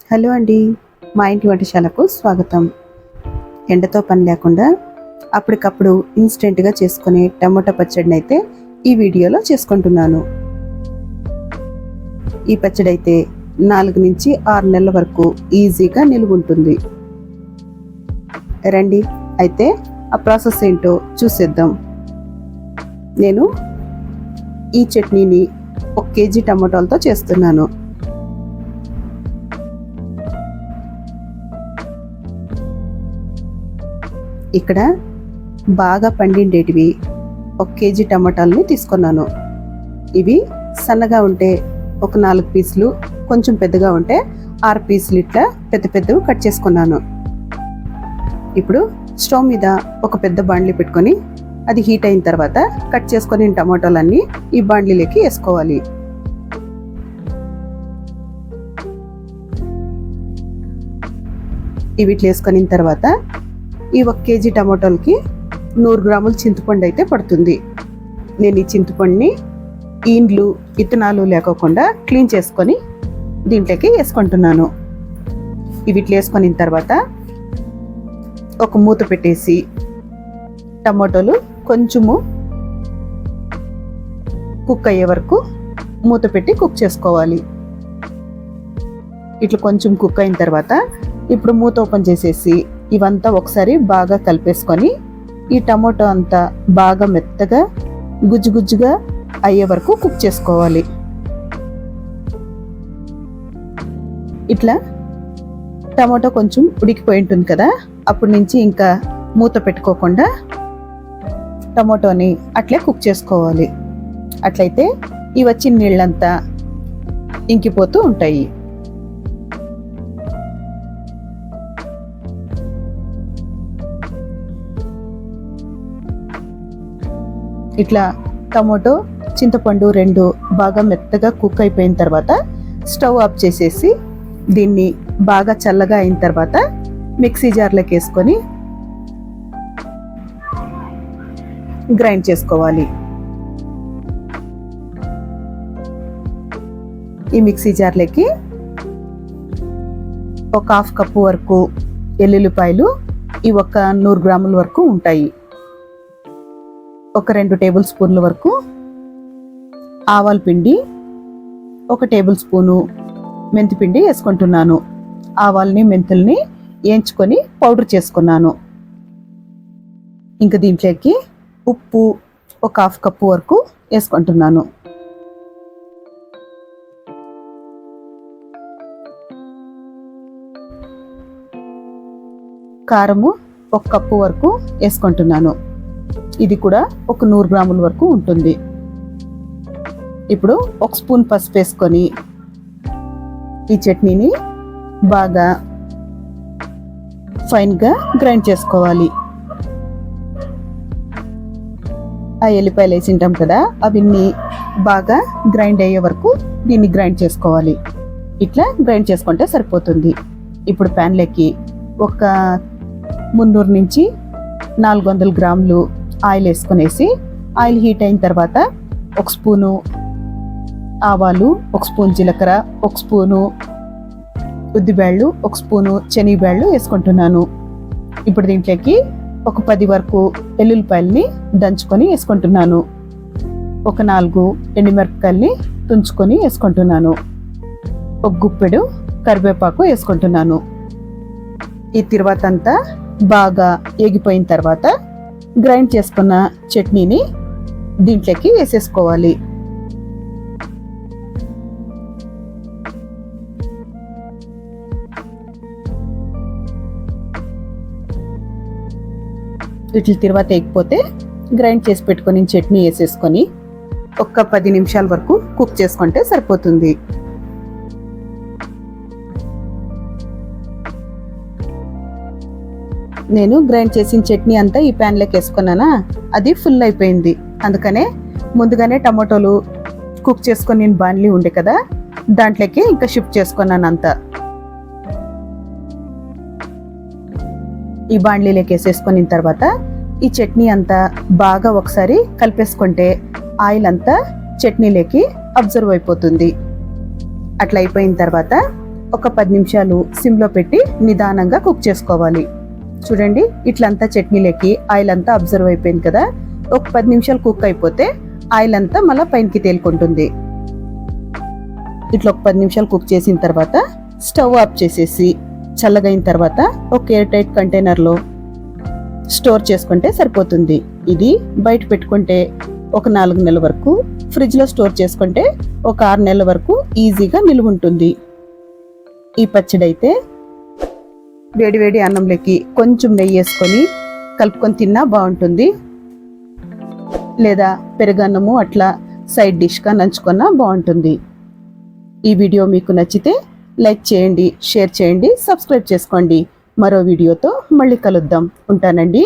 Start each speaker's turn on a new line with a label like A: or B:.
A: Hello అండి, మా ఇంటి వంటశాలకు స్వాగతం. ఎండతో పని లేకుండా అప్పటికప్పుడు ఇన్స్టెంట్గా చేసుకునే టమోటా పచ్చడిని అయితే ఈ వీడియోలో చేసుకుంటున్నాను. ఈ పచ్చడి అయితే 4 నుంచి 6 నెలల వరకు ఈజీగా నిలువ ఉంటుంది. రండి అయితే ఆ ప్రాసెస్ ఏంటో చూసేద్దాం. నేను ఈ చట్నీని 1 కేజీ టమోటాలతో చేస్తున్నాను. ఇక్కడ బాగా పండిండేటివి 1 కేజీ టమాటాలని తీసుకున్నాను. ఇవి సన్నగా ఉంటే ఒక 4 పీసులు, కొంచెం పెద్దగా ఉంటే 6 పీసులు ఇట్లా పెద్ద పెద్దవి కట్ చేసుకున్నాను. ఇప్పుడు స్టవ్ మీద ఒక పెద్ద బాండ్లీ పెట్టుకొని అది హీట్ అయిన తర్వాత కట్ చేసుకొని టమాటాలన్నీ ఈ బాండ్లీలోకి వేసుకోవాలి. ఇవి ఇట్లా వేసుకున్న తర్వాత ఈ 1 కేజీ టమాటోలకి 100 గ్రాముల చింతపండు అయితే పడుతుంది. నేను ఈ చింతపండుని ఈండ్లు విత్తనాలు లేకోకుండా క్లీన్ చేసుకొని దీంట్లోకి వేసుకుంటున్నాను. ఇవి ఇట్లా వేసుకున్న తర్వాత ఒక మూత పెట్టేసి టమాటోలు కొంచెము కుక్ అయ్యే వరకు మూత పెట్టి కుక్ చేసుకోవాలి. ఇట్లా కొంచెం కుక్ అయిన తర్వాత ఇప్పుడు మూత ఓపెన్ చేసేసి ఇవంతా ఒకసారి బాగా కలిపేసుకొని ఈ టమాటో అంతా బాగా మెత్తగా గుజ్జుగుజ్జుగా అయ్యే వరకు కుక్ చేసుకోవాలి. ఇట్లా టమాటో కొంచెం ఉడికిపోయి ఉంటుంది కదా, అప్పటి నుంచి ఇంకా మూత పెట్టుకోకుండా టమాటోని అట్లే కుక్ చేసుకోవాలి. అట్లయితే ఈ వచ్చిన నీళ్ళంతా ఇంకిపోతూ ఉంటాయి. ఇట్లా టమాటో చింతపండు 2 బాగా మెత్తగా కుక్ అయిపోయిన తర్వాత స్టవ్ ఆఫ్ చేసేసి దీన్ని బాగా చల్లగా అయిన తర్వాత మిక్సీ జార్లోకి వేసుకొని గ్రైండ్ చేసుకోవాలి. ఈ మిక్సీ జార్లోకి ఒక 1/2 కప్పు వరకు ఎల్లుల్లిపాయలు, ఈ 100 గ్రాముల వరకు ఉంటాయి. ఒక 2 టేబుల్ స్పూన్ల వరకు ఆవాల పిండి, 1 టేబుల్ స్పూను మెంతి పిండి వేసుకుంటున్నాను. ఆవాల్ని మెంతుల్ని వేయించుకొని పౌడర్ చేసుకున్నాను. ఇంకా దీంట్లోకి ఉప్పు ఒక 1/2 కప్పు వరకు వేసుకుంటున్నాను. కారము 1 కప్పు వరకు వేసుకుంటున్నాను. ఇది కూడా ఒక 100 గ్రాముల వరకు ఉంటుంది. ఇప్పుడు 1 స్పూన్ పసుపు వేసుకొని ఈ చట్నీని బాగా ఫైన్గా గ్రైండ్ చేసుకోవాలి. ఆ ఎల్లిపాయలు వేసింటాం కదా, అవన్నీ బాగా గ్రైండ్ అయ్యే వరకు దీన్ని గ్రైండ్ చేసుకోవాలి. ఇట్లా గ్రైండ్ చేసుకుంటే సరిపోతుంది. ఇప్పుడు ప్యాన్లోకి ఒక 300 నుంచి 400 గ్రాములు ఆయిల్ వేసుకునేసి ఆయిల్ హీట్ అయిన తర్వాత 1 స్పూను ఆవాలు, 1 స్పూన్ జీలకర్ర, 1 స్పూను ఉద్దిబేళ్ళు, 1 స్పూను శనగబేళ్ళు వేసుకుంటున్నాను. ఇప్పుడు దీంట్లోకి ఒక 10 వరకు ఎల్లుల్లిపాయలని దంచుకొని వేసుకుంటున్నాను. ఒక 4 ఎండుమిరపకాయలని తుంచుకొని వేసుకుంటున్నాను. ఒక గుప్పెడు కరివేపాకు వేసుకుంటున్నాను. ఈ తర్వాత అంతా బాగా ఏగిపోయిన తర్వాత గ్రైండ్ చేసుకున్న చట్నీని దీంట్లోకి వేసేసుకోవాలి. వీటి తర్వాత ఎగిపోతే గ్రైండ్ చేసి పెట్టుకొని చట్నీ వేసేసుకొని ఒక 10 నిమిషాల వరకు కుక్ చేసుకుంటే సరిపోతుంది. నేను గ్రైండ్ చేసిన చట్నీ అంతా ఈ ప్యాన్లోకి వేసుకున్నానా, అది ఫుల్ అయిపోయింది. అందుకనే ముందుగానే టమాటోలు కుక్ చేసుకొని నేను బాండ్లీ ఉండే కదా, దాంట్లోకి ఇంకా షిఫ్ట్ చేసుకున్నాను అంతా. ఈ బాండ్లీలోకి వేసేసుకున్న తర్వాత ఈ చట్నీ అంతా బాగా ఒకసారి కలిపేసుకుంటే ఆయిల్ అంతా చట్నీలోకి అబ్జర్వ్ అయిపోతుంది. అట్లా అయిపోయిన తర్వాత ఒక 10 నిమిషాలు సిమ్లో పెట్టి నిదానంగా కుక్ చేసుకోవాలి. చూడండి, ఇట్లంతా చట్నీలకి ఆయిల్ అంతా అబ్జర్వ్ అయిపోయింది కదా. ఒక 10 నిమిషాలు కుక్ అయిపోతే ఆయిల్ అంతా మళ్ళీ పైనకి తేలుకుంటుంది. ఇట్లా ఒక 10 నిమిషాలు కుక్ చేసిన తర్వాత స్టవ్ ఆఫ్ చేసేసి చల్లగైన తర్వాత ఒక ఎయిర్ టైట్ కంటైనర్లో స్టోర్ చేసుకుంటే సరిపోతుంది. ఇది బయట పెట్టుకుంటే ఒక 4 నెలల వరకు, ఫ్రిడ్జ్లో స్టోర్ చేసుకుంటే ఒక 6 నెలల వరకు ఈజీగా నిలువ ఉంటుంది. ఈ పచ్చడి అయితే వేడివేడి అన్నంలోకి కొంచెం నెయ్యి వేసుకొని కలుపుకొని తిన్నా బాగుంటుంది, లేదా పెరుగన్నము అట్లా సైడ్ డిష్గా నంచుకున్నా బాగుంటుంది. ఈ వీడియో మీకు నచ్చితే లైక్ చేయండి, షేర్ చేయండి, సబ్స్క్రైబ్ చేసుకోండి. మరో వీడియోతో మళ్ళీ కలుద్దాం. ఉంటానండి.